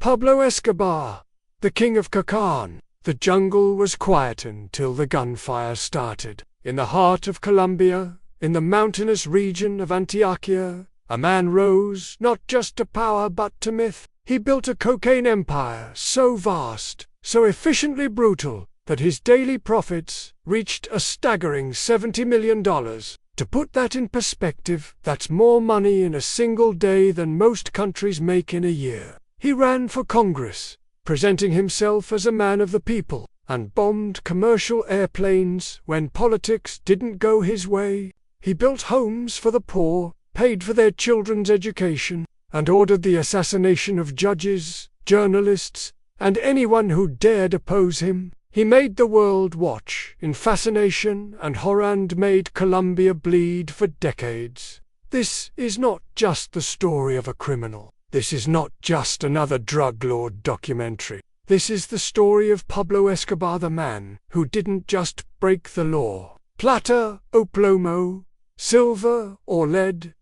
Pablo Escobar, the king of Cocan. The jungle was quiet until the gunfire started. In the heart of Colombia, in the mountainous region of Antioquia, a man rose not just to power but to myth. He built a cocaine empire so vast, so efficiently brutal, that his daily profits reached a staggering $70 million. To put that in perspective, that's more money in a single day than most countries make in a year. He ran for Congress, presenting himself as a man of the people, and bombed commercial airplanes when politics didn't go his way. He built homes for the poor, paid for their children's education, and ordered the assassination of judges, journalists, and anyone who dared oppose him. He made the world watch in fascination and horror and made Colombia bleed for decades. This is not just the story of a criminal. This is not just another drug lord documentary. This is the story of Pablo Escobar, the man who didn't just break the law. Plata o plomo, silver or lead,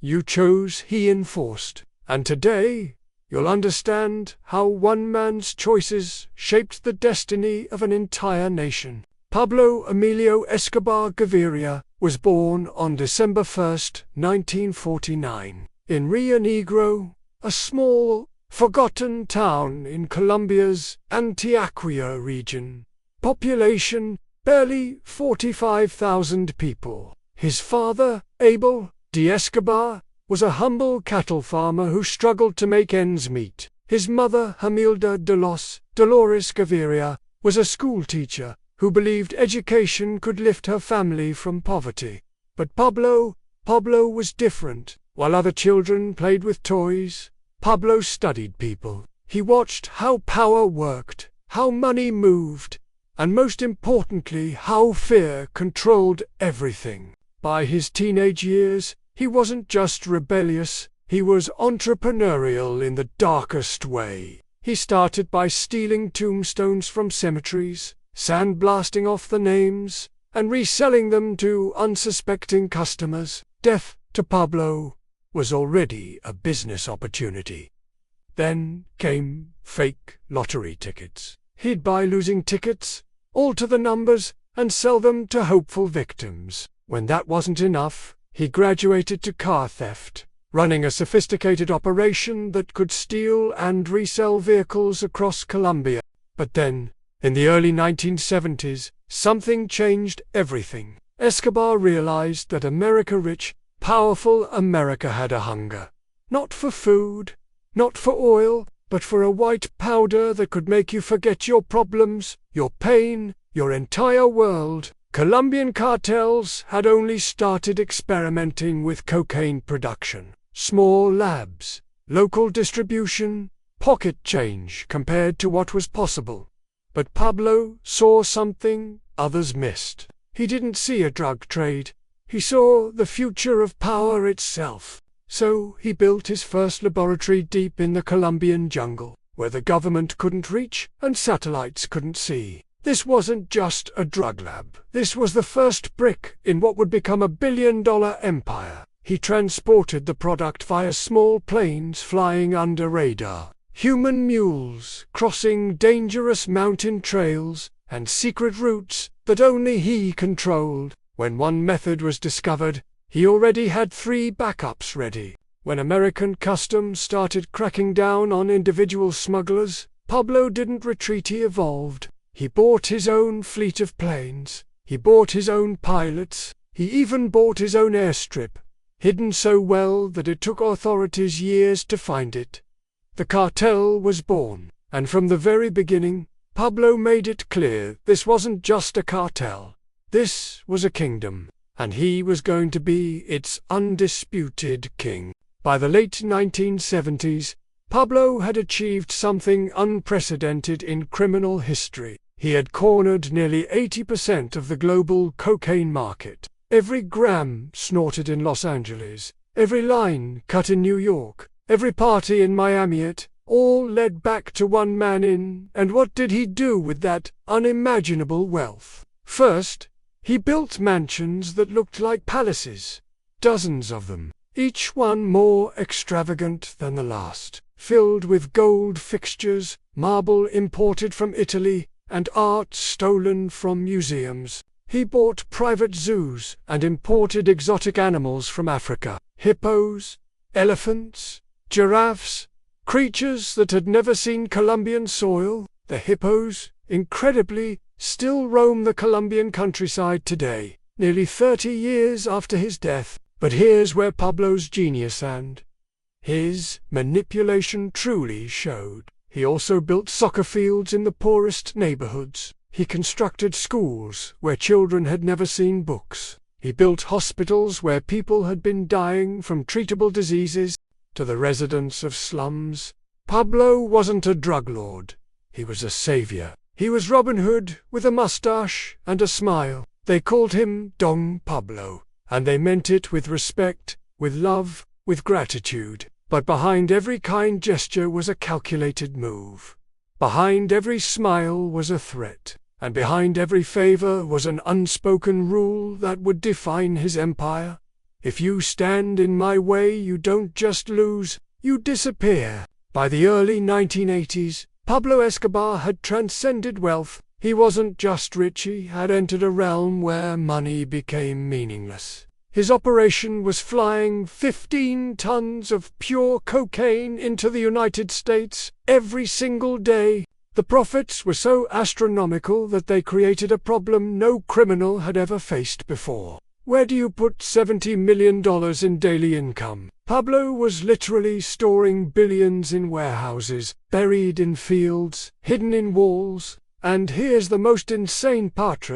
you chose, he enforced. And today, you'll understand how one man's choices shaped the destiny of an entire nation. Pablo Emilio Escobar Gaviria was born on December 1, 1949, in Rio Negro, a small, forgotten town in Colombia's Antioquia region. Population barely 45,000 people. His father, Abel de Escobar, was a humble cattle farmer who struggled to make ends meet. His mother, Hamilda de los Dolores Gaviria, was a schoolteacher who believed education could lift her family from poverty. But Pablo was different. While other children played with toys, Pablo studied people. He watched how power worked, how money moved, and most importantly, how fear controlled everything. By his teenage years, he wasn't just rebellious, he was entrepreneurial in the darkest way. He started by stealing tombstones from cemeteries, sandblasting off the names, and reselling them to unsuspecting customers. Death, to Pablo, was already a business opportunity. Then came fake lottery tickets. He'd buy losing tickets, alter the numbers, and sell them to hopeful victims. When that wasn't enough, he graduated to car theft, running a sophisticated operation that could steal and resell vehicles across Colombia. But then, in the early 1970s, something changed everything. Escobar realized that rich, powerful America had a hunger. Not for food, not for oil, but for a white powder that could make you forget your problems, your pain, your entire world. Colombian cartels had only started experimenting with cocaine production. Small labs, local distribution, pocket change compared to what was possible. But Pablo saw something others missed. He didn't see a drug trade. He saw the future of power itself. So he built his first laboratory deep in the Colombian jungle, where the government couldn't reach and satellites couldn't see. This wasn't just a drug lab. This was the first brick in what would become a billion-dollar empire. He transported the product via small planes flying under radar, human mules crossing dangerous mountain trails, and secret routes that only he controlled. When one method was discovered, he already had 3 backups ready. When American customs started cracking down on individual smugglers, Pablo didn't retreat, he evolved. He bought his own fleet of planes, he bought his own pilots, he even bought his own airstrip, hidden so well that it took authorities years to find it. The cartel was born, and from the very beginning, Pablo made it clear this wasn't just a cartel. This was a kingdom, and he was going to be its undisputed king. By the late 1970s, Pablo had achieved something unprecedented in criminal history. He had cornered nearly 80% of the global cocaine market. Every gram snorted in Los Angeles, every line cut in New York, every party in Miami, it all led back to one man in. And what did he do with that unimaginable wealth? First, he built mansions that looked like palaces, dozens of them, each one more extravagant than the last. filled with gold fixtures, marble imported from Italy, and art stolen from museums. He bought private zoos and imported exotic animals from Africa: hippos, elephants, giraffes, creatures that had never seen Colombian soil. The hippos, incredibly, still roam the Colombian countryside today, nearly 30 years after his death. But here's where Pablo's genius and his manipulation truly showed. He also built soccer fields in the poorest neighborhoods. He constructed schools where children had never seen books. He built hospitals where people had been dying from treatable diseases. To the residents of slums, Pablo wasn't a drug lord. He was a savior. He was Robin Hood with a mustache and a smile. They called him Don Pablo, and they meant it with respect, with love, with gratitude. But behind every kind gesture was a calculated move. Behind every smile was a threat, and behind every favor was an unspoken rule that would define his empire. If you stand in my way, you don't just lose, you disappear. By the early 1980s, Pablo Escobar had transcended wealth. He wasn't just rich, he had entered a realm where money became meaningless. His operation was flying 15 tons of pure cocaine into the United States every single day. The profits were so astronomical that they created a problem no criminal had ever faced before. Where do you put $70 million in daily income? Pablo was literally storing billions in warehouses, buried in fields, hidden in walls. And here's the most insane part: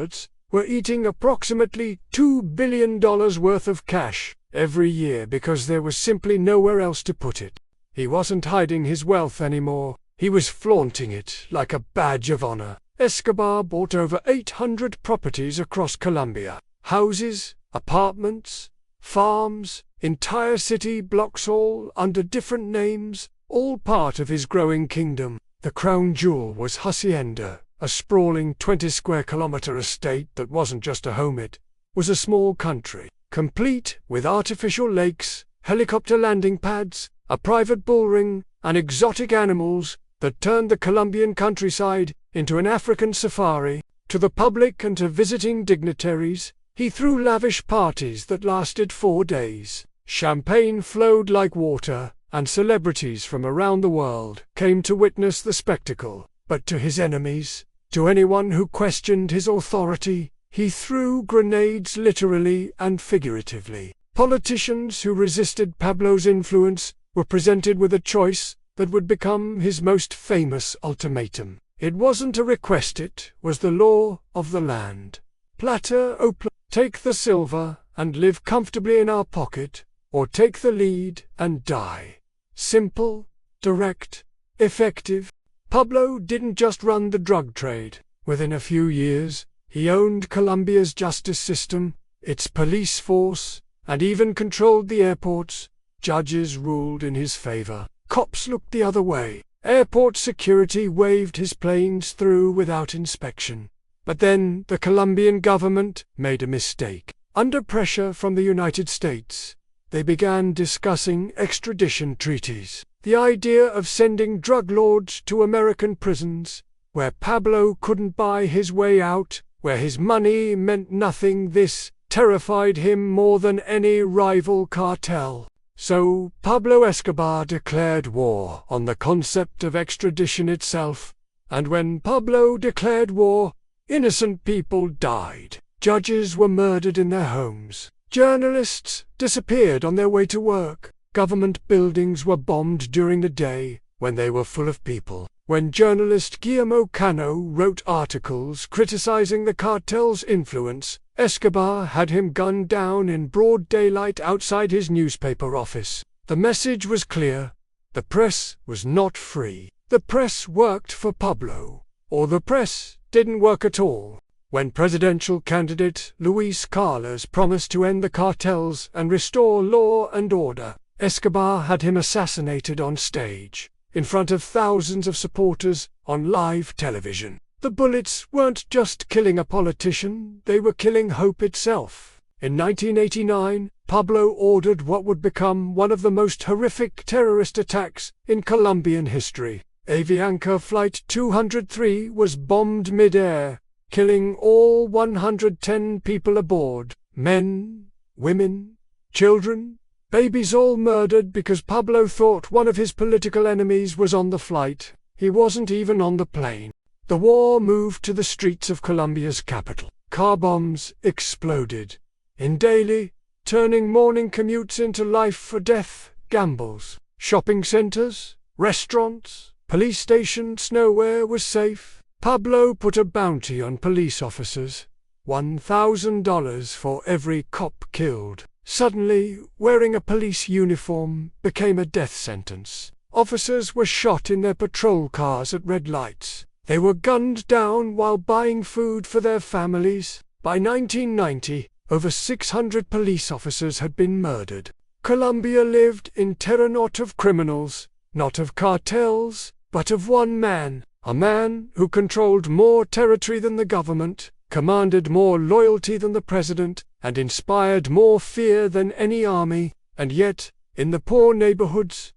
we're eating approximately $2 billion worth of cash every year because there was simply nowhere else to put it. He wasn't hiding his wealth anymore. He was flaunting it like a badge of honor. Escobar bought over 800 properties across Colombia. Houses, apartments, farms, entire city blocks, all under different names, all part of his growing kingdom. The crown jewel was Hacienda, a sprawling 20-square-kilometer estate that wasn't just a home, it was a small country, complete with artificial lakes, helicopter landing pads, a private bullring, and exotic animals that turned the Colombian countryside into an African safari. To the public and to visiting dignitaries, he threw lavish parties that lasted 4 days. Champagne flowed like water, and celebrities from around the world came to witness the spectacle. But to his enemies, to anyone who questioned his authority, he threw grenades literally and figuratively. Politicians who resisted Pablo's influence were presented with a choice that would become his most famous ultimatum. It wasn't a request, it was the law of the land. Plata o plata. Take the silver and live comfortably in our pocket, or take the lead and die. Simple, direct, effective. Pablo didn't just run the drug trade. Within a few years, he owned Colombia's justice system, its police force, and even controlled the airports. Judges ruled in his favor. Cops looked the other way. Airport security waved his planes through without inspection. But then the Colombian government made a mistake. Under pressure from the United States, they began discussing extradition treaties. The idea of sending drug lords to American prisons, where Pablo couldn't buy his way out, where his money meant nothing, this terrified him more than any rival cartel. So Pablo Escobar declared war on the concept of extradition itself. And when Pablo declared war, innocent people died. Judges were murdered in their homes. Journalists disappeared on their way to work. Government buildings were bombed during the day when they were full of people. When journalist Guillermo Cano wrote articles criticizing the cartel's influence, Escobar had him gunned down in broad daylight outside his newspaper office. The message was clear. The press was not free. The press worked for Pablo, or the press didn't work at all. When presidential candidate Luis Carlos promised to end the cartels and restore law and order, Escobar had him assassinated on stage, in front of thousands of supporters, on live television. The bullets weren't just killing a politician, they were killing hope itself. In 1989, Pablo ordered what would become one of the most horrific terrorist attacks in Colombian history. Avianca Flight 203 was bombed mid-air, killing all 110 people aboard. Men, women, children, babies, all murdered because Pablo thought one of his political enemies was on the flight. He wasn't even on the plane. The war moved to the streets of Colombia's capital. Car bombs exploded in daily, turning morning commutes into life-or-death gambles. Shopping centers, restaurants, police stations, nowhere was safe. Pablo put a bounty on police officers, $1,000 for every cop killed. Suddenly, wearing a police uniform became a death sentence. Officers were shot in their patrol cars at red lights. They were gunned down while buying food for their families. By 1990, over 600 police officers had been murdered. Colombia lived in terror, not of criminals, not of cartels, but of one man. A man who controlled more territory than the government, commanded more loyalty than the president, and inspired more fear than any army. And yet, in the poor neighborhoods,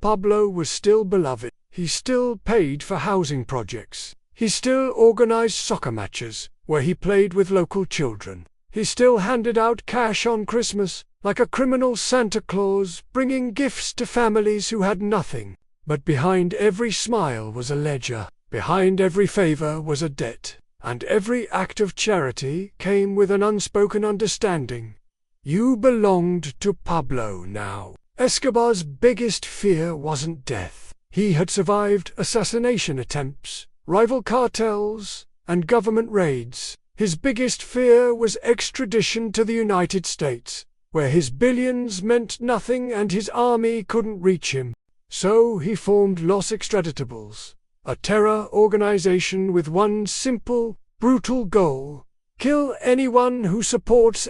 Pablo was still beloved. He still paid for housing projects. He still organized soccer matches, where he played with local children. He still handed out cash on Christmas, like a criminal Santa Claus, bringing gifts to families who had nothing. But behind every smile was a ledger. Behind every favor was a debt. And every act of charity came with an unspoken understanding. You belonged to Pablo now. Escobar's biggest fear wasn't death. He had survived assassination attempts, rival cartels, and government raids. His biggest fear was extradition to the United States, where his billions meant nothing and his army couldn't reach him. So he formed Los Extraditables, a terror organization with one simple, brutal goal: kill anyone who supports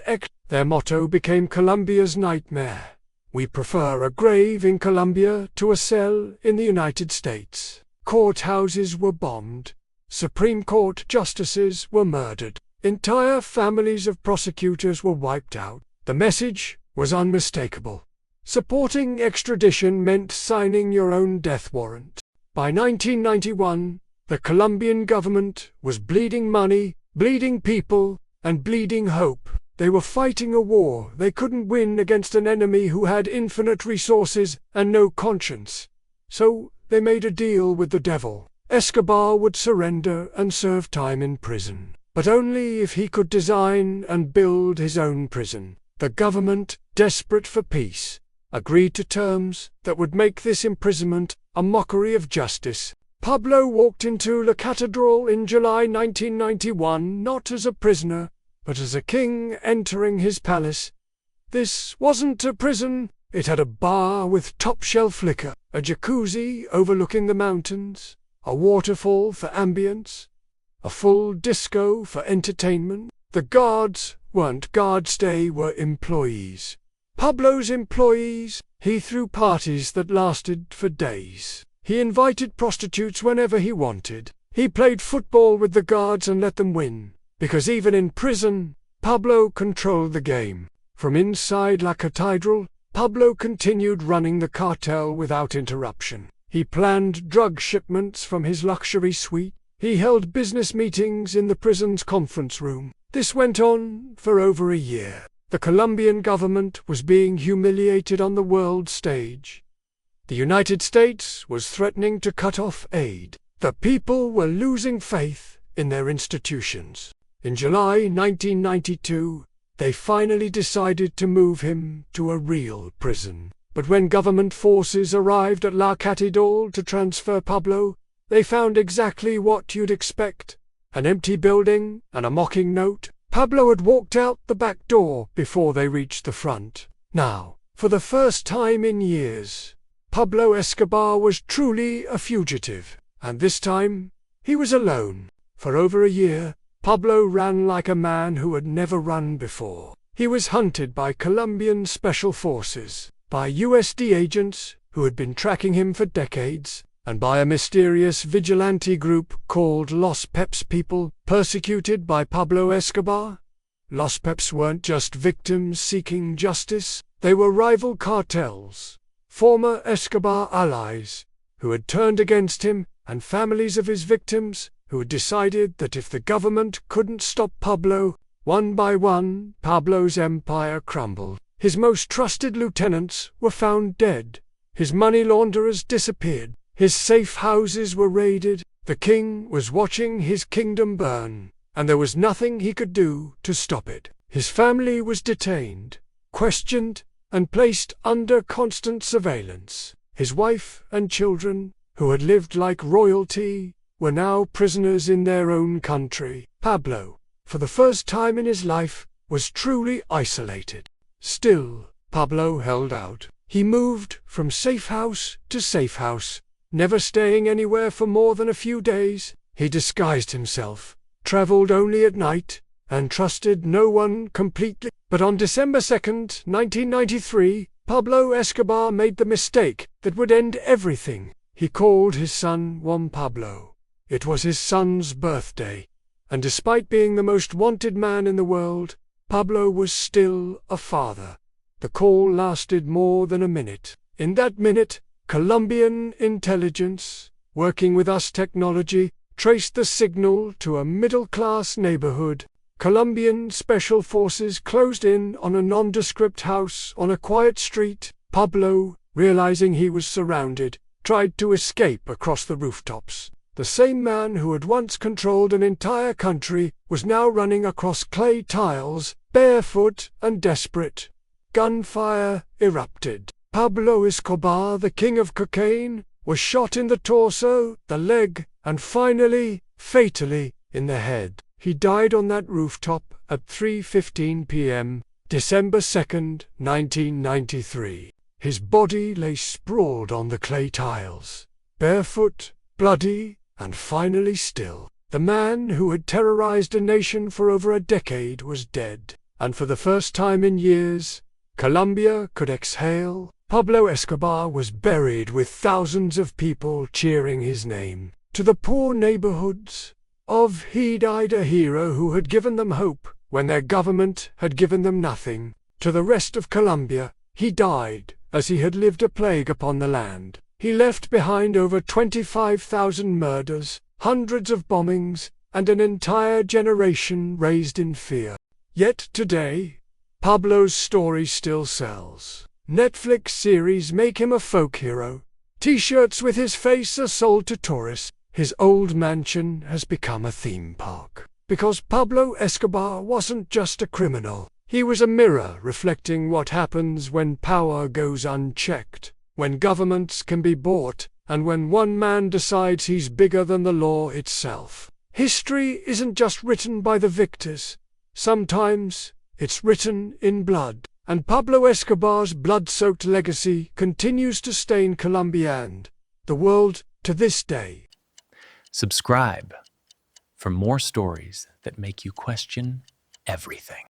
Their motto became Colombia's nightmare. We prefer a grave in Colombia to a cell in the United States. Courthouses were bombed. Supreme Court justices were murdered. Entire families of prosecutors were wiped out. The message was unmistakable. Supporting extradition meant signing your own death warrant. By 1991, the Colombian government was bleeding money, bleeding people, and bleeding hope. They were fighting a war they couldn't win against an enemy who had infinite resources and no conscience. So they made a deal with the devil. Escobar would surrender and serve time in prison, but only if he could design and build his own prison. The government, desperate for peace, agreed to terms that would make this imprisonment a mockery of justice. Pablo walked into La Catedral in July 1991 not as a prisoner, but as a king entering his palace. This wasn't a prison. It had a bar with top-shelf liquor, a jacuzzi overlooking the mountains, a waterfall for ambience, a full disco for entertainment. The guards weren't guards, they were employees. Pablo's employees. He threw parties that lasted for days. He invited prostitutes whenever he wanted. He played football with the guards and let them win. Because even in prison, Pablo controlled the game. From inside La Catedral, Pablo continued running the cartel without interruption. He planned drug shipments from his luxury suite. He held business meetings in the prison's conference room. This went on for over a year. The Colombian government was being humiliated on the world stage. The United States was threatening to cut off aid. The people were losing faith in their institutions. In July 1992, they finally decided to move him to a real prison. But when government forces arrived at La Catedral to transfer Pablo, they found exactly what you'd expect: an empty building and a mocking note. Pablo had walked out the back door before they reached the front. Now, for the first time in years, Pablo Escobar was truly a fugitive. And this time, he was alone. For over a year, Pablo ran like a man who had never run before. He was hunted by Colombian special forces, by USD agents who had been tracking him for decades, and by a mysterious vigilante group called Los Peps People, persecuted by Pablo Escobar. Los Peps weren't just victims seeking justice, they were rival cartels, former Escobar allies, who had turned against him, and families of his victims, who had decided that if the government couldn't stop Pablo, one by one, Pablo's empire crumbled. His most trusted lieutenants were found dead. His money launderers disappeared. His safe houses were raided. The king was watching his kingdom burn, and there was nothing he could do to stop it. His family was detained, questioned, and placed under constant surveillance. His wife and children, who had lived like royalty, were now prisoners in their own country. Pablo, for the first time in his life, was truly isolated. Still, Pablo held out. He moved from safe house to safe house, never staying anywhere for more than a few days. He disguised himself, traveled only at night, and trusted no one completely. But on December 2nd, 1993, Pablo Escobar made the mistake that would end everything. He called his son Juan Pablo. It was his son's birthday, and despite being the most wanted man in the world, Pablo was still a father. The call lasted more than a minute. In that minute, Colombian intelligence, working with US technology, traced the signal to a middle-class neighborhood. Colombian special forces closed in on a nondescript house on a quiet street. Pablo, realizing he was surrounded, tried to escape across the rooftops. The same man who had once controlled an entire country was now running across clay tiles, barefoot and desperate. Gunfire erupted. Pablo Escobar, the king of cocaine, was shot in the torso, the leg, and finally, fatally, in the head. He died on that rooftop at 3:15 p.m., December 2nd, 1993. His body lay sprawled on the clay tiles, barefoot, bloody, and finally still. The man who had terrorized a nation for over a decade was dead, and for the first time in years, Colombia could exhale. Pablo Escobar was buried with thousands of people cheering his name. To the poor neighborhoods of he died a hero who had given them hope when their government had given them nothing. To the rest of Colombia, he died as he had lived a plague upon the land. He left behind over 25,000 murders, hundreds of bombings, and an entire generation raised in fear. Yet today, Pablo's story still sells. Netflix series make him a folk hero. T-shirts with his face are sold to tourists. His old mansion has become a theme park. Because Pablo Escobar wasn't just a criminal. He was a mirror reflecting what happens when power goes unchecked, when governments can be bought, and when one man decides he's bigger than the law itself. History isn't just written by the victors. Sometimes it's written in blood. And Pablo Escobar's blood-soaked legacy continues to stain Colombia and the world to this day. Subscribe for more stories that make you question everything.